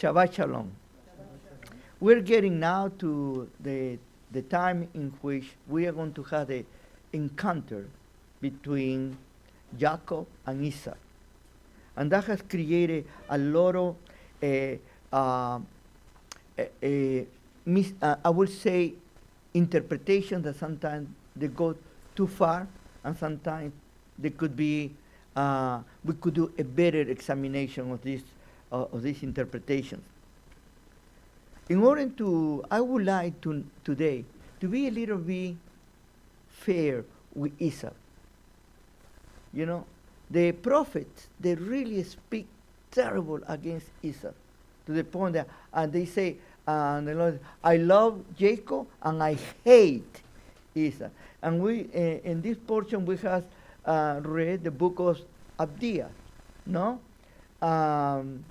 Shabbat Shalom. We're getting now to the time in which we are going to have the encounter between Jacob and Esau. And that has created a lot of, I would say, interpretations that sometimes they go too far, and sometimes they could be, we could do a better examination of these interpretations. In order to, I would like to today to be a little bit fair with Esau. You know, the prophets, they really speak terrible against Esau, to the point that they say, the Lord, I love Jacob and I hate Esau. And we, in this portion, we have read the book of Abdiah, no? And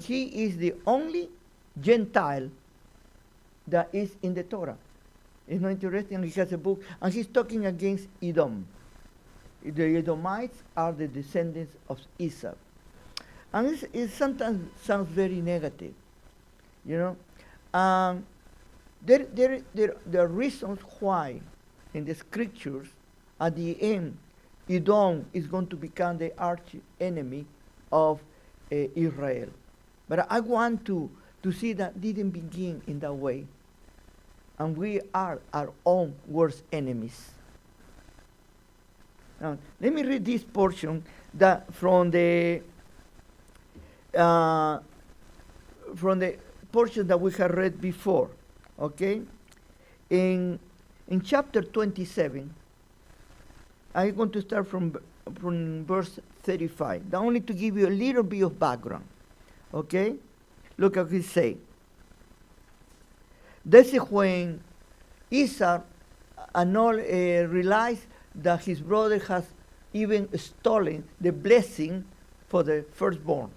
he is the only Gentile that is in the Torah. It's not interesting. He has a book, and he's talking against Edom. The Edomites are the descendants of Esau. And it sometimes sounds very negative, you know. There are reasons why in the scriptures, at the end, Edom is going to become the arch enemy of Israel. But I want to see that didn't begin in that way. And we are our own worst enemies. Now, let me read this portion that from the portion that we have read before. Okay? In chapter 27, I'm going to start from verse 35. Only to give you a little bit of background. Okay? Look at what he say. This is when Esau realized that his brother has even stolen the blessing for the firstborn.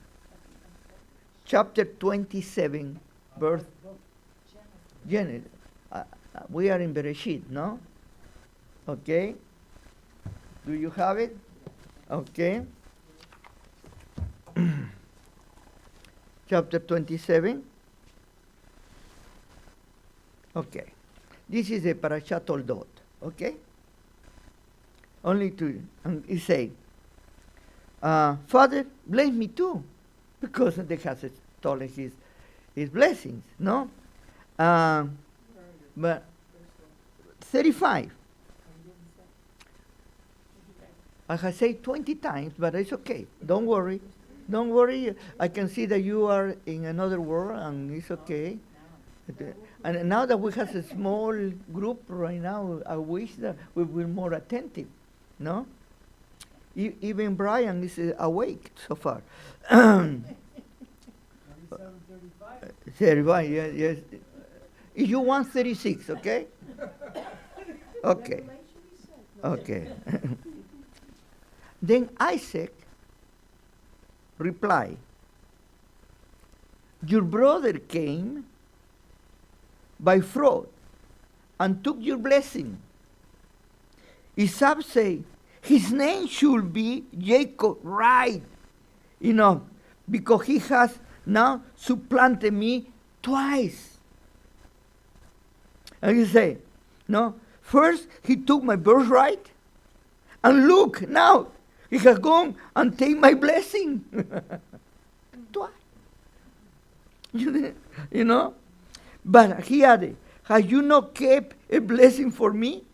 Chapter 27, verse Genesis. We are in Bereshit, no? Okay. Do you have it? Okay. Chapter 27. Okay. This is a Parashat Toldot. Okay? Only to, and he say, Father, bless me too, because they have stolen his blessings, no? But 35. I have said 20 times, but it's okay. Don't worry. Don't worry. I can see that you are in another world, and it's okay. And now that we have a small group right now, I wish that we were more attentive, no? Even Brian is awake so far. 35, yes. If you want 36, okay? Okay. Okay. Then Isaac replied, your brother came by fraud and took your blessing. Esau said, his name should be Jacob, right? You know, because he has now supplanted me twice. And he said, no, first he took my birthright, and look, now he has gone and taken my blessing. Twice. You know? But he added, have you not kept a blessing for me?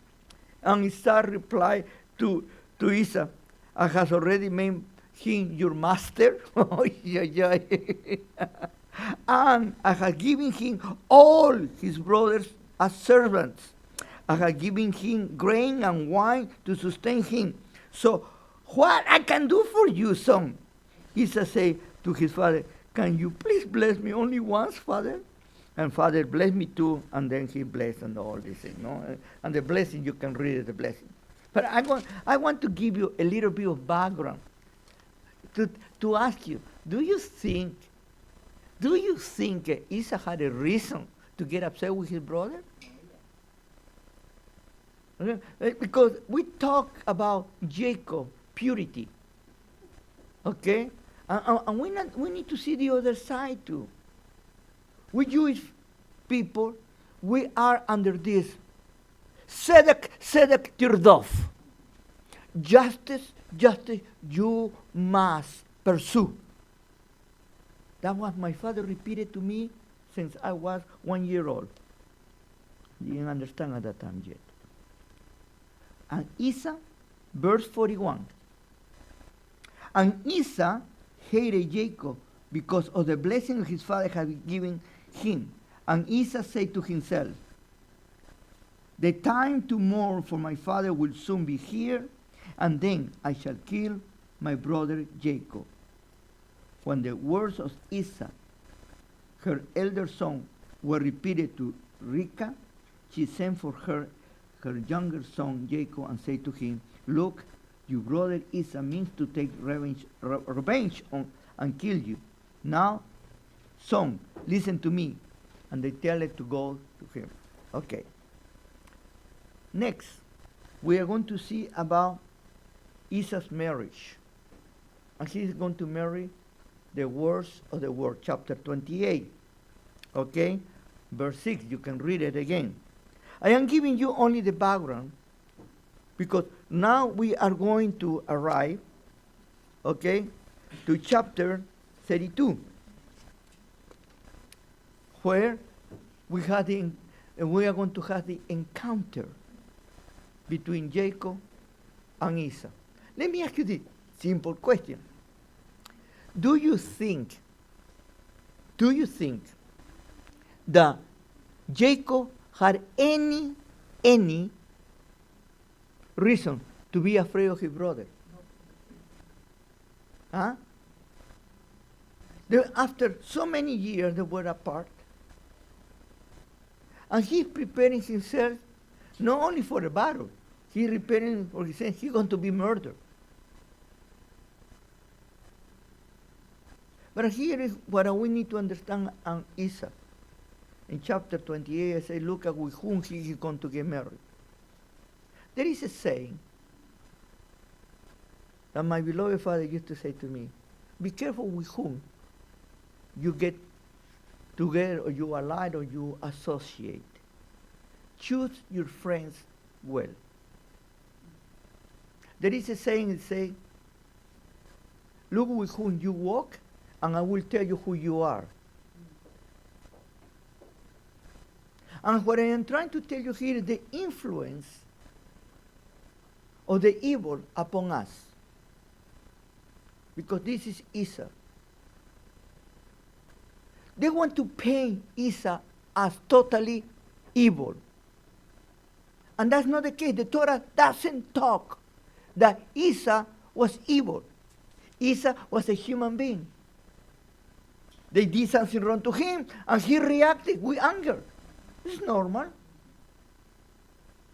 And Esau replied to Esau, I have already made him your master. And I have given him all his brothers as servants. I have given him grain and wine to sustain him. So what I can do for you, son? Esau said to his father, can you please bless me only once, father? And father, bless me too. And then he blessed and all this thing, no? And the blessing, you can read the blessing. But I want to give you a little bit of background to ask you, do you think Esau had a reason to get upset with his brother? Because we talk about Jacob, purity, okay? And we need to see the other side too. We Jewish people, we are under this tzedek, tzedek tirdof. Justice, justice, you must pursue. That was my father repeated to me since I was 1 year old. Didn't understand at that time yet. And Esau, verse 41. And Esau hated Jacob because of the blessing his father had given him. And Esau said to himself, the time to mourn for my father will soon be here, and then I shall kill my brother Jacob. When the words of Esau, her elder son, were repeated to Rebekah, she sent for her younger son Jacob and said to him, look, your brother Esau means to take revenge on and kill you. Now, son, listen to me. And they tell it to go to him. Okay. Next, we are going to see about Esau's marriage. And he is going to marry the words of the word, chapter 28. Okay? Verse 6, you can read it again. I am giving you only the background because now we are going to arrive, okay, to chapter 32, where we are going to have the encounter between Jacob and Esau. Let me ask you this simple question. Do you think that Jacob had any reason to be afraid of his brother? Huh? After so many years they were apart, and he's preparing himself not only for the battle, he's preparing for himself, he's going to be murdered. But here is what we need to understand on Esau. In chapter 28, I say, look at with whom he is going to get married. There is a saying that my beloved father used to say to me, be careful with whom you get together or you ally or you associate. Choose your friends well. There is a saying that says, look with whom you walk and I will tell you who you are. And what I am trying to tell you here is the influence of the evil upon us. Because this is Esau. They want to paint Esau as totally evil. And that's not the case. The Torah doesn't talk that Esau was evil. Esau was a human being. They did something wrong to him, and he reacted with anger. It's normal.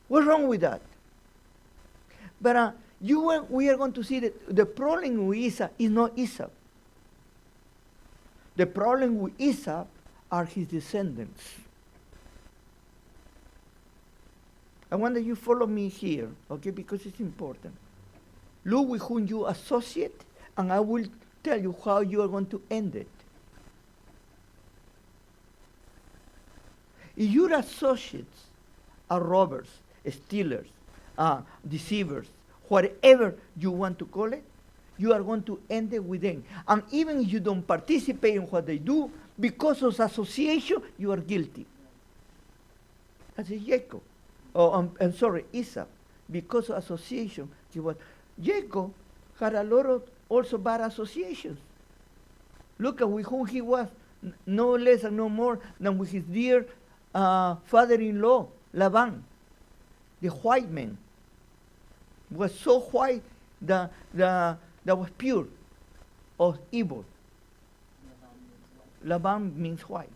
What's wrong with that? But we are going to see that the problem with Esau is not Esau. The problem with Esau are his descendants. I want that you follow me here, okay, because it's important. Look with whom you associate, and I will tell you how you are going to end it. If your associates are robbers, stealers, deceivers, whatever you want to call it, you are going to end it with them. And even if you don't participate in what they do, because of association, you are guilty. That's Jacob. I'm sorry, Esau. Because of association, Jacob had a lot of also bad associations. Look at with whom he was, no less and no more than with his dear father-in-law, Laban, the white man. Was so white that was pure of evil. Laban means white.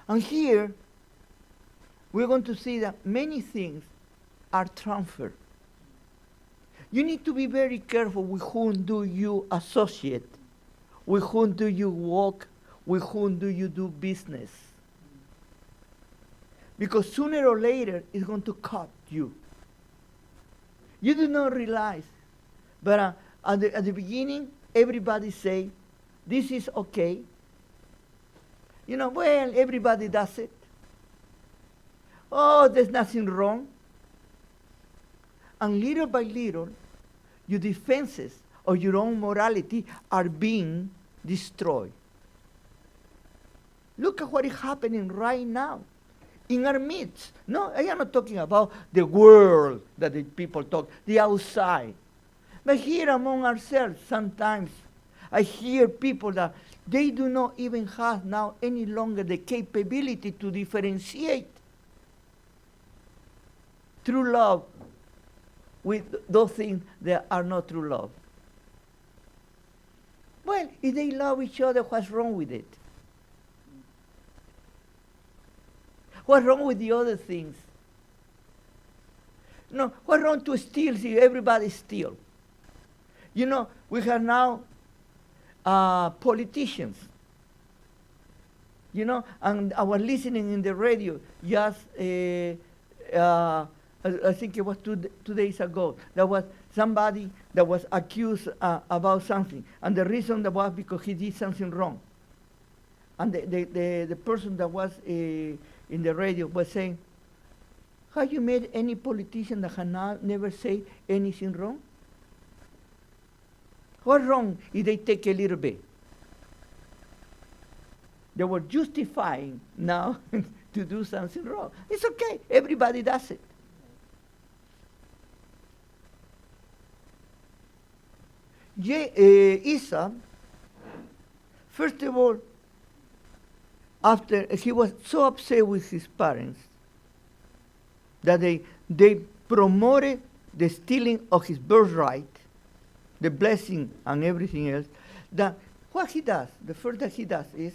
And here, we're going to see that many things are transferred. You need to be very careful with whom do you associate, with whom do you walk, with whom do you do business. Because sooner or later, it's going to cut you. You do not realize, but At the beginning, everybody say, this is okay. Well, everybody does it. Oh, there's nothing wrong. And little by little, your defenses of your own morality are being destroyed. Look at what is happening right now in our midst. No, I am not talking about the world that the people talk, the outside. But here among ourselves, sometimes I hear people that they do not even have now any longer the capability to differentiate true love with those things that are not true love. Well, if they love each other, what's wrong with it? What's wrong with the other things? No, what's wrong to steal if everybody steals? We have now politicians, and our listening in the radio just, I think it was 2 days ago, there was somebody that was accused about something, and the reason that was because he did something wrong. And the person that was in the radio was saying, have you met any politician that has never said anything wrong? What's wrong if they take a little bit? They were justifying now to do something wrong. It's okay. Everybody does it. Esau, first of all, after he was so upset with his parents that they promoted the stealing of his birthright, the blessing and everything else, that what he does, the first that he does is,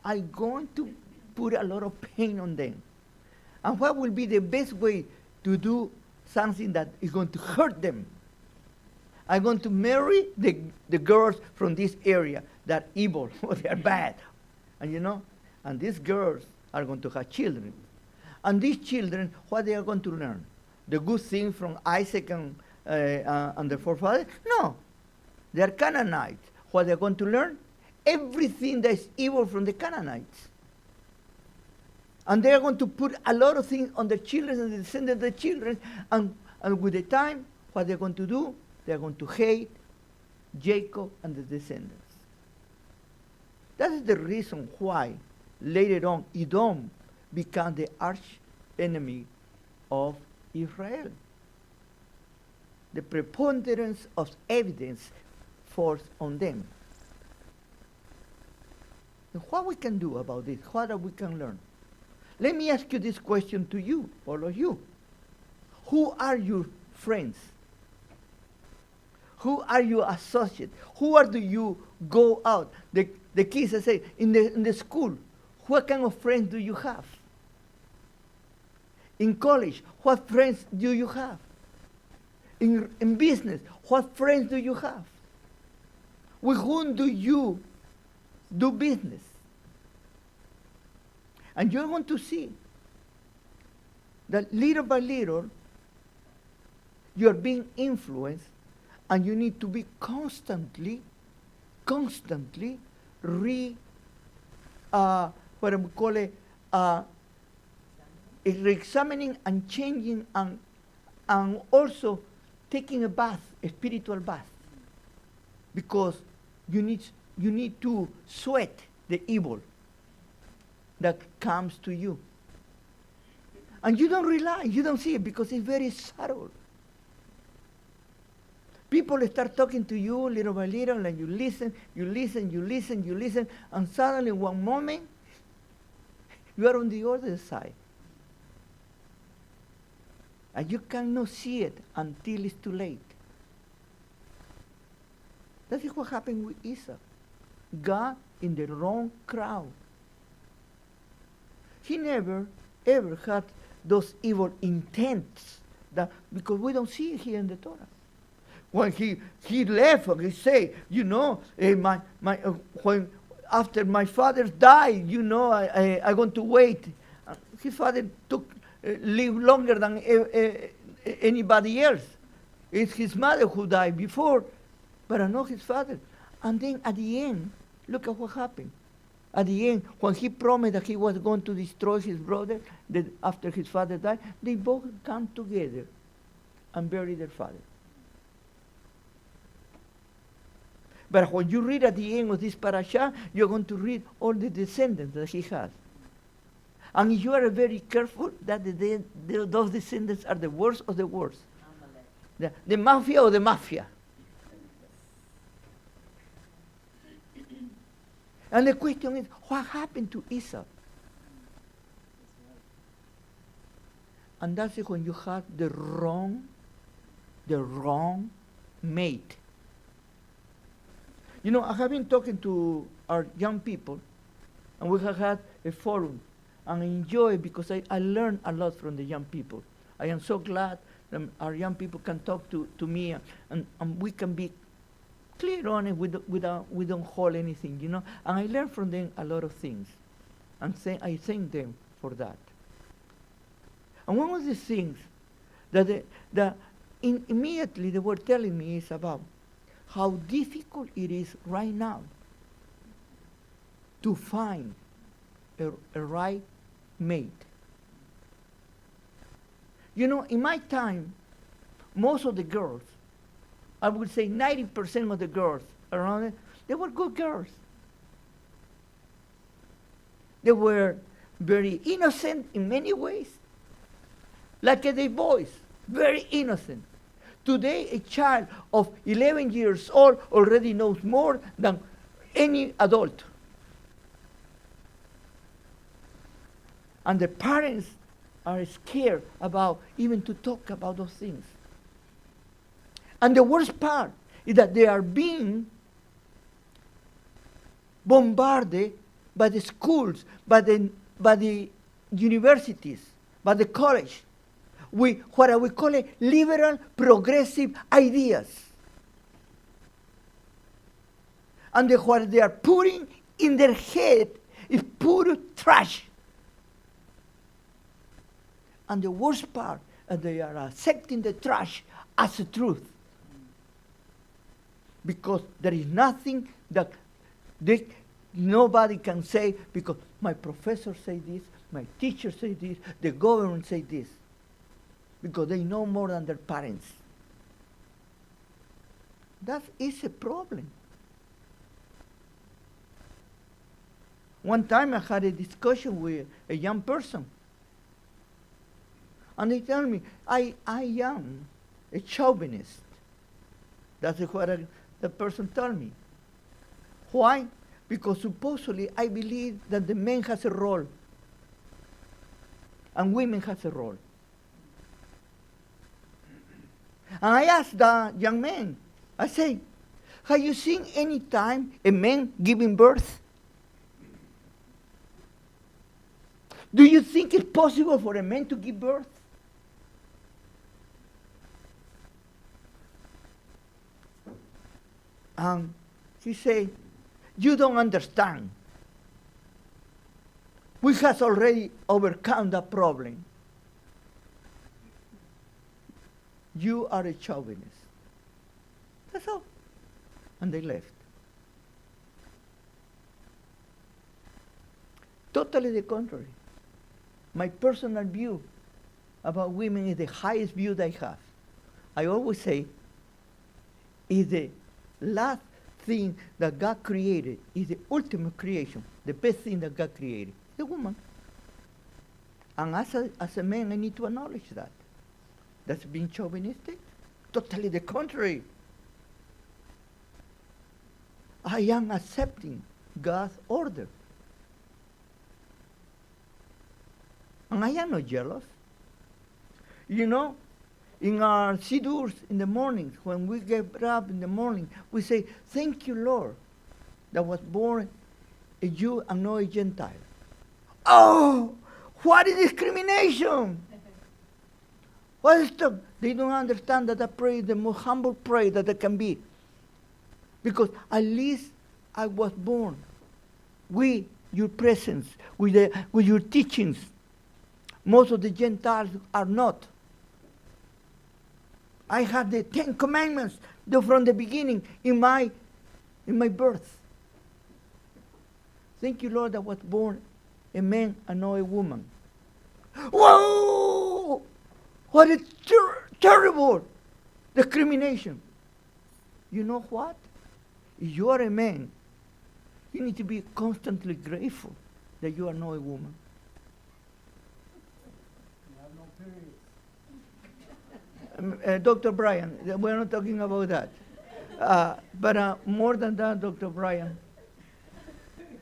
I'm going to put a lot of pain on them. And what will be the best way to do something that is going to hurt them? I'm going to marry the girls from this area that are evil, or they are bad. And these girls are going to have children. And these children, what they are going to learn? The good thing from Isaac and their forefathers? No. They are Canaanites. What they are going to learn? Everything that is evil from the Canaanites. And they are going to put a lot of things on the children and the descendants of the children. And with the time, what they are going to do? They are going to hate Jacob and the descendants. That is the reason why later on Edom became the arch enemy of Israel. The preponderance of evidence forced on them. And what we can do about this? What we can learn? Let me ask you this question to you, all of you. Who are your friends? Who are your associates? Who do you go out? The kids say, in the school, what kind of friends do you have? In college, what friends do you have? In business, what friends do you have? With whom do you do business? And you're going to see that little by little, you're being influenced, and you need to be constantly what we call it, re-examining and changing and also taking a bath, a spiritual bath. Because you need to sweat the evil that comes to you. And you don't realize, you don't see it because it's very subtle. People start talking to you little by little, and you listen, and suddenly one moment, you are on the other side. And you cannot see it until it's too late. That is what happened with Esau. God in the wrong crowd. He never, ever had those evil intents, because we don't see it here in the Torah. When he left, he said, when after my father died, I'm going to wait. His father lived longer than anybody else. It's his mother who died before but I know his father. And then at the end, look at what happened. At the end, when he promised that he was going to destroy his brother, that after his father died, they both come together and bury their father. But when you read at the end of this parasha, you're going to read all the descendants that he has. And if you are very careful, that those descendants are the worst of the worst. The mafia or the mafia. And the question is, what happened to Esau? And that's when you have the wrong mate. You know, I have been talking to our young people, and we have had a forum, and I enjoy it because I learn a lot from the young people. I am so glad that our young people can talk to me, and we can be clear on it. We don't hold anything, you know. And I learn from them a lot of things, and I thank them for that. And one of the things that immediately they were telling me is about how difficult it is right now to find a right mate. You know, in my time, most of the girls, I would say 90% of the girls around it, they were good girls. They were very innocent in many ways, like the boys, very innocent. Today, a child of 11 years old already knows more than any adult. And the parents are scared about even to talk about those things. And the worst part is that they are being bombarded by the schools, by the universities, by the college, with what we call it liberal, progressive ideas. And what they are putting in their head is pure trash. And the worst part is they are accepting the trash as the truth. Because there is nothing that nobody can say, because my professor say this, my teacher say this, the government say this. Because they know more than their parents. That is a problem. One time I had a discussion with a young person. And they tell me, I am a chauvinist. That's what the person told me. Why? Because supposedly I believe that the man has a role and women has a role. And I asked the young man, I say, have you seen any time a man giving birth? Do you think it's possible for a man to give birth? And he said, you don't understand. We have already overcome that problem. You are a chauvinist. That's all. And they left. Totally the contrary. My personal view about women is the highest view that I have. I always say, is the last thing that God created, is the ultimate creation, the best thing that God created, the woman. And as a man, I need to acknowledge that. That's being chauvinistic? Totally the contrary. I am accepting God's order. And I am not jealous. You know, in our sidurs in the mornings, when we get up in the morning, we say, thank you, Lord, that was born a Jew and not a Gentile. Oh, what is discrimination? What is that? They don't understand that that prayer is the most humble prayer that there can be. Because at least I was born with your presence, with your teachings. Most of the Gentiles are not. I had the 10 commandments from the beginning in my birth. Thank you, Lord, that was born a man and not a woman. Whoa! What a terrible discrimination. You know what? If you are a man, you need to be constantly grateful that you are not a woman. You have no periods. Dr. Brian, we're not talking about that. But more than that, Dr. Brian,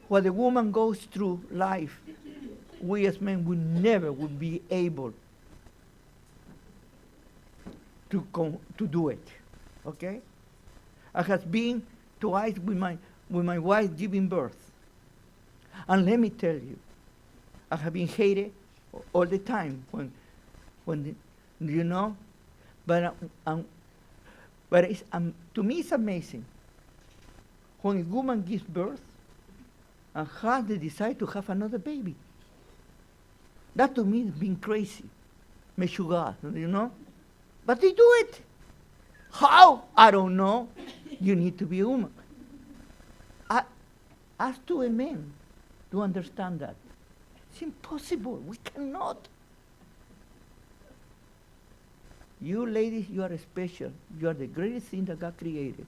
what a woman goes through life, we as men would never would be able to do it. Okay? I have been twice with my wife giving birth. And let me tell you, I have been hated all the time when you know, but it's, to me it's amazing. When a woman gives birth and has the desire to have another baby. That to me is being crazy. Meshuggah, you know? But they do it. How? I don't know. You need to be a woman. Ask to a man to understand that. It's impossible. We cannot. You ladies, you are special. You are the greatest thing that God created.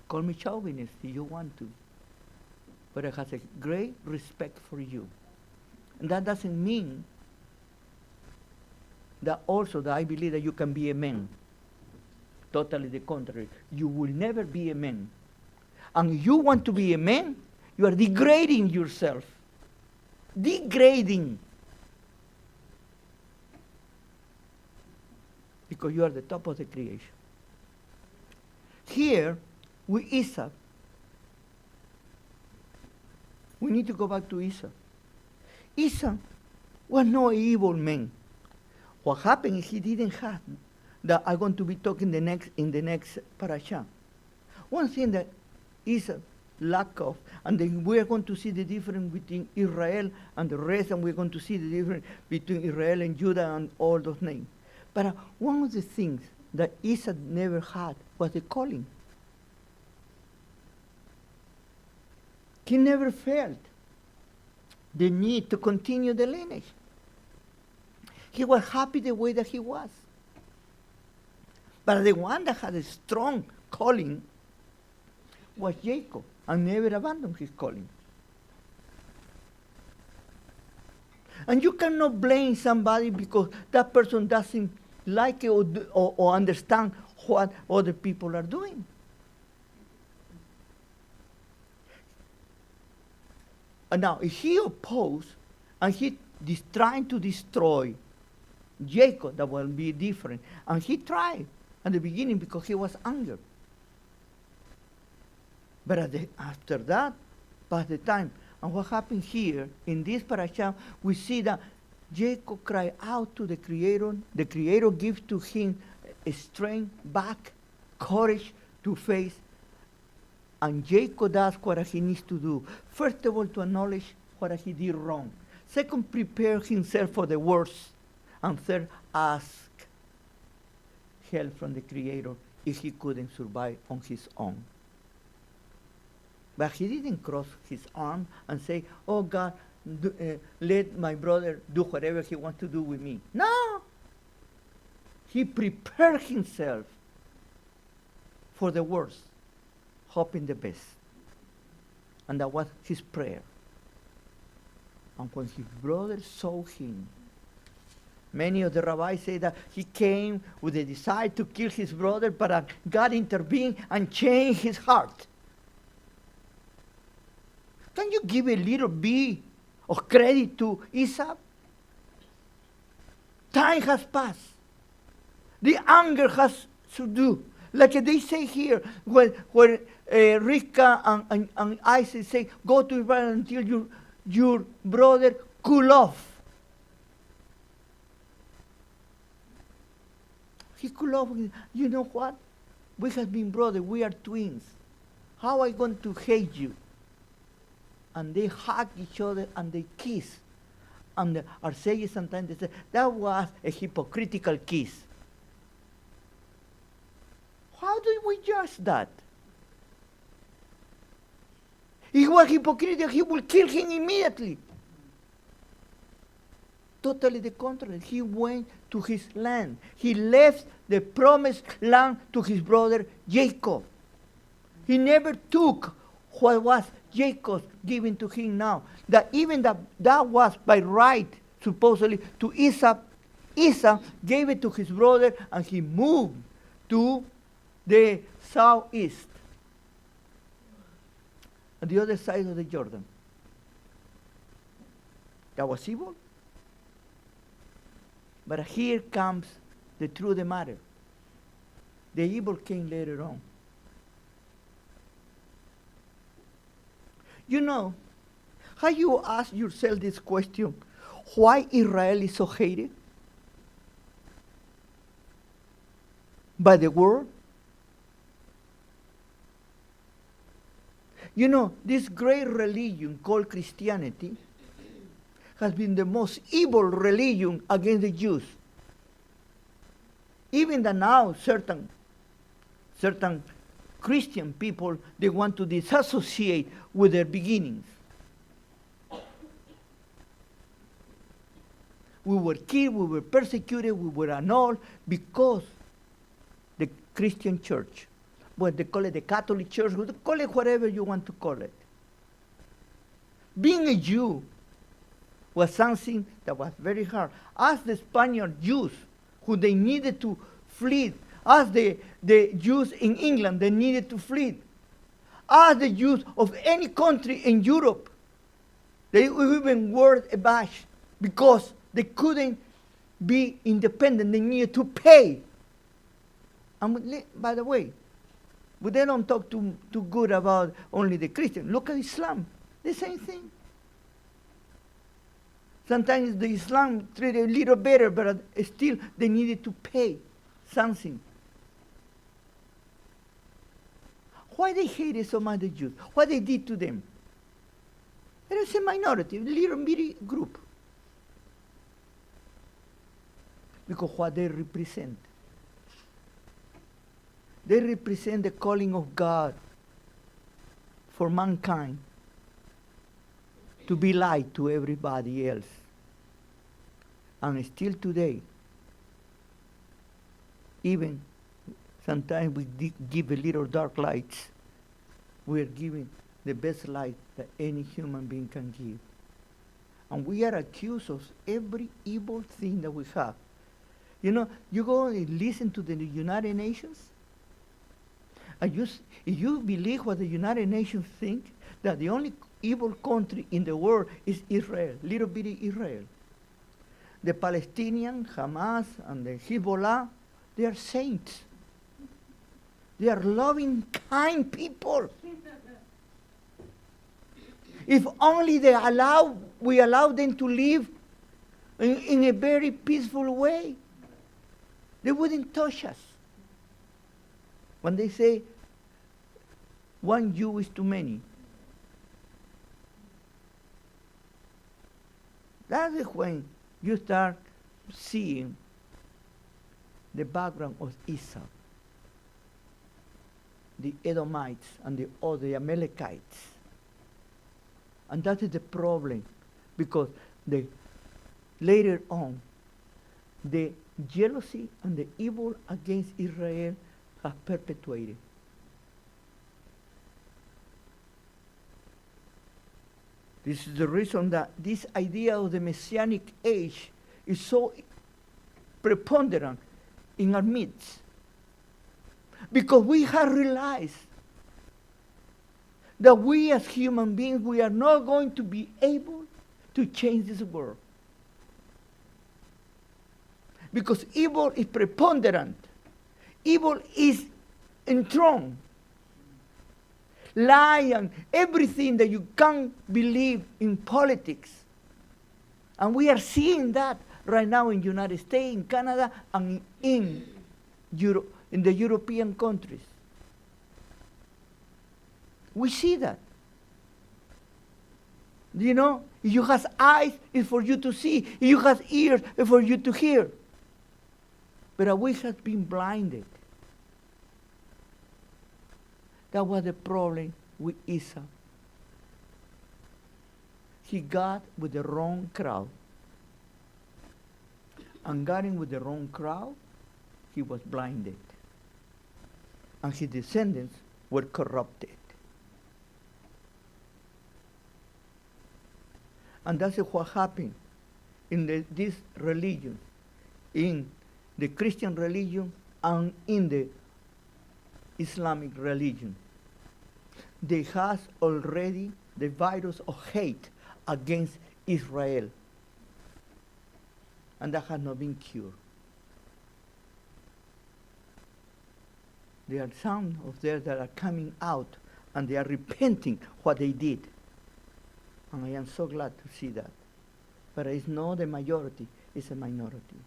Call me chauvinist if you want to. But I have a great respect for you. And that doesn't mean that also that I believe that you can be a man. Totally the contrary. You will never be a man. And you want to be a man, you are degrading yourself. Degrading. Because you are the top of the creation. Here, with Esau, we need to go back to Esau. Esau was no evil man. What happened is he didn't have that I'm going to be talking in the next parasha. One thing that Esau lack of, and then we are going to see the difference between Israel and the rest, and we're going to see the difference between Israel and Judah and all those names. But one of the things that Esau never had was the calling. He never felt the need to continue the lineage. He was happy the way that he was. But the one that had a strong calling was Jacob, and never abandoned his calling. And you cannot blame somebody because that person doesn't like it or understand what other people are doing. And now, if he opposed and he trying to destroy Jacob, that will be different. And he tried at the beginning because he was angry. But after that, past the time, and what happened here in this parasha, we see that Jacob cried out to the Creator. The Creator gives to him a strength back, courage to face. And Jacob does what he needs to do. First of all, to acknowledge what he did wrong. Second, prepare himself for the worst. And third, ask help from the Creator if he couldn't survive on his own. But he didn't cross his arm and say, oh God, let my brother do whatever he wants to do with me. No! He prepared himself for the worst, hoping the best. And that was his prayer. And when his brother saw him, many of the rabbis say that he came with a desire to kill his brother, but God intervened and changed his heart. Can you give a little bit of credit to Esau? Time has passed. The anger has subdued. Like they say here, when Rivka and Isaac say, go to Israel until your brother cool off. He cool off. You know what? We have been brothers. We are twins. How am I going to hate you? And they hug each other and they kiss. And our sages sometimes they say, that was a hypocritical kiss. How do we judge that? If he was hypocrite, he will kill him immediately. Totally the contrary. He went to his land. He left the promised land to his brother Jacob. He never took what was Jacob given to him now. That even that was by right, supposedly, to Esau. Esau gave it to his brother, and he moved to the southeast, on the other side of the Jordan. That was evil. But here comes the truth of the matter. The evil came later on. You know, have you asked yourself this question? Why Israel is so hated by the world? You know, this great religion called Christianity has been the most evil religion against the Jews. Even that now certain Christian people, they want to disassociate with their beginnings. We were killed, we were persecuted, we were annulled because the Christian church, well, they call it the Catholic Church, call it whatever you want to call it. Being a Jew was something that was very hard. As the Spaniard Jews, who they needed to flee, as the Jews in England, they needed to flee, as the Jews of any country in Europe, they even were abashed because they couldn't be independent. They needed to pay. And by the way, but they don't talk too good about only the Christian. Look at Islam, the same thing. Sometimes the Islam treated a little better, but still they needed to pay something. Why they hated so much the Jews? What they did to them? There is a minority, a little bitty group. Because what they represent. They represent the calling of God for mankind to be light to everybody else. And still today, even sometimes we give a little dark lights, we are giving the best light that any human being can give. And we are accused of every evil thing that we have. You know, you go and listen to the United Nations, and if you believe what the United Nations think, that the only evil country in the world is Israel, little bitty Israel. The Palestinians, Hamas, and the Hezbollah, they are saints. They are loving, kind people. If only we allow them to live in a very peaceful way, they wouldn't touch us. When they say, one Jew is too many, that is when you start seeing the background of Esau, the Edomites, and the Amalekites. And that is the problem, because later on, the jealousy and the evil against Israel have perpetuated. This is the reason that this idea of the Messianic age is so preponderant in our midst. Because we have realized that we as human beings, we are not going to be able to change this world. Because evil is preponderant. Evil is enthroned. Lie and everything that you can't believe in politics. And we are seeing that right now in the United States, in Canada, and in Europe, in the European countries. We see that. You know, if you have eyes, it's for you to see. If you have ears, it's for you to hear. But we have been blinded. That was the problem with Esau. He got with the wrong crowd. And getting with the wrong crowd, he was blinded. And his descendants were corrupted. And that's what happened in this religion, in the Christian religion and in the Islamic religion. They has already the virus of hate against Israel. And that has not been cured. There are some of them that are coming out and they are repenting what they did. And I am so glad to see that. But it's not the majority, it's a minority.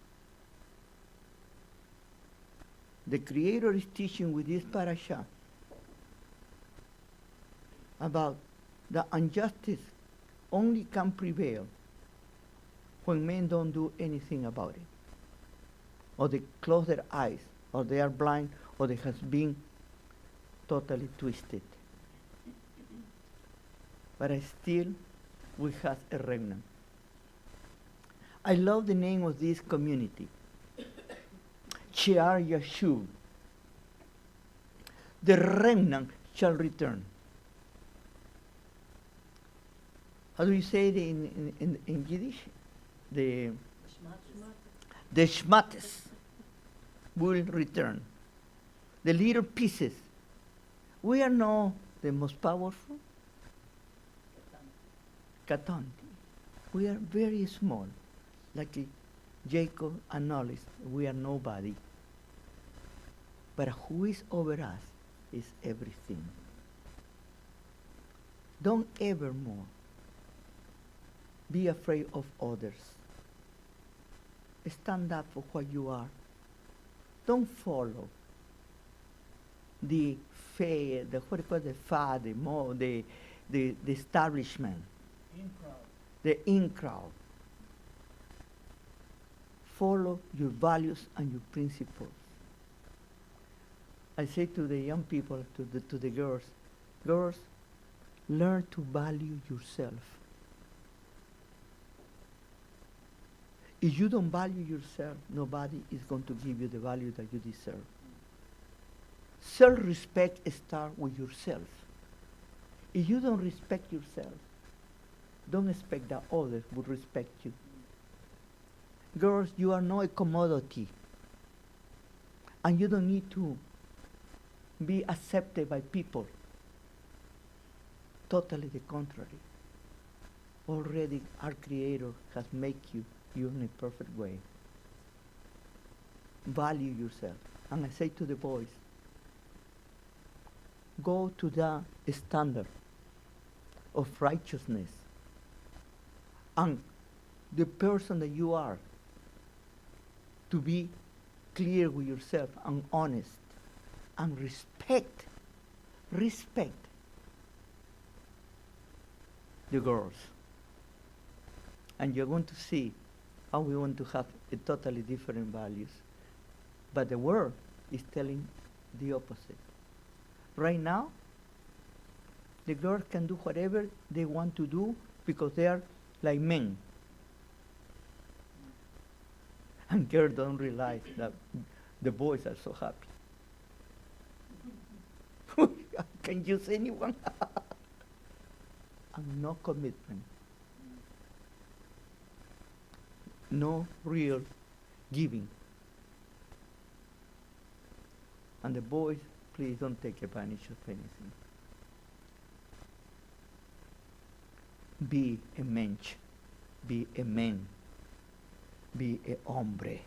The Creator is teaching with this parasha about the injustice only can prevail when men don't do anything about it. Or they close their eyes, or they are blind, or they have been totally twisted. But still, we have a remnant. I love the name of this community. Shear Yashuv. The remnant shall return. How do you say it in Yiddish? The shmates will return. The little pieces. We are not the most powerful. Katanti. We are very small. Like Jacob acknowledged, we are nobody. But who is over us is everything. Don't ever more be afraid of others. Stand up for what you are. Don't follow the fair, the what do you call the fad, the more, the establishment, the in crowd. Follow your values and your principles. I say to the young people, to the girls, learn to value yourself. If you don't value yourself, nobody is going to give you the value that you deserve. Self-respect starts with yourself. If you don't respect yourself, don't expect that others will respect you. Girls, you are not a commodity. And you don't need to be accepted by people. Totally the contrary. Already our Creator has made you in a perfect way. Value yourself. And I say to the boys, go to the standard of righteousness. And the person that you are, to be clear with yourself and honest and respect the girls. And you're going to see how we want to have a totally different values. But the world is telling the opposite. Right now, the girls can do whatever they want to do because they are like men. And girls don't realize that the boys are so happy. Can use anyone? And no commitment. No real giving. And the boys, please don't take advantage of anything. Be a mensch. Be a man. Be a hombre.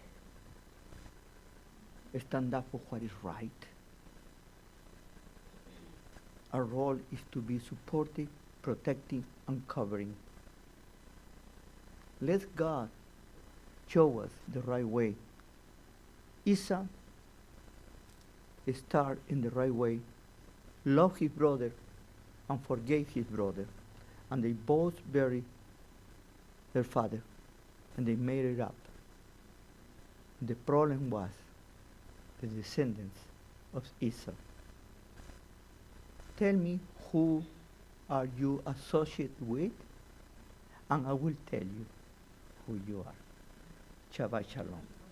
Stand up for what is right. Our role is to be supportive, protecting, and covering. Let God show us the right way. Esau started in the right way, loved his brother, and forgave his brother. And they both buried their father, and they made it up. The problem was the descendants of Esau. tell me who are you associated with, and I will tell you who you are. Shabbat Shalom.